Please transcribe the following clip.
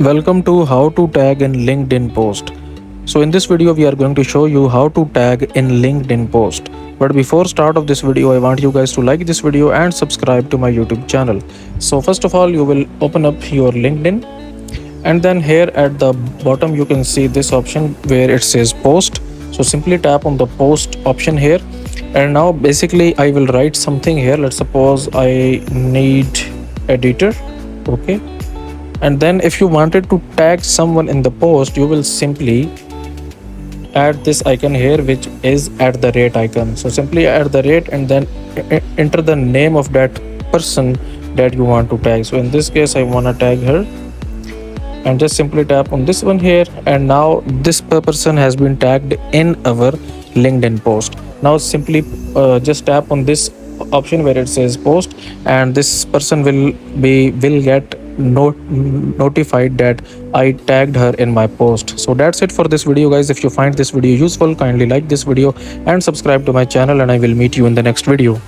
Welcome to how to tag in LinkedIn post. So in this video we are going to show you how to tag in LinkedIn post. But before start of this video I want you guys to like this video and subscribe to my YouTube channel. So first of all you will open up your LinkedIn and then here at the bottom you can see this option where it says post. So simply tap on the post option here and now basically I will write something here. Let's suppose I need editor. Okay, and then if you wanted to tag someone in the post you will simply add this icon here which is at the rate icon. So simply add the rate and then enter the name of that person that you want to tag. So in this case I want to tag her and just simply tap on this one here and now this person has been tagged in our LinkedIn post. Now simply just tap on this option where it says post and this person will get notified that I tagged her in my post. So that's it for this video guys. If you find this video useful, kindly like this video and subscribe to my channel and I will meet you in the next video.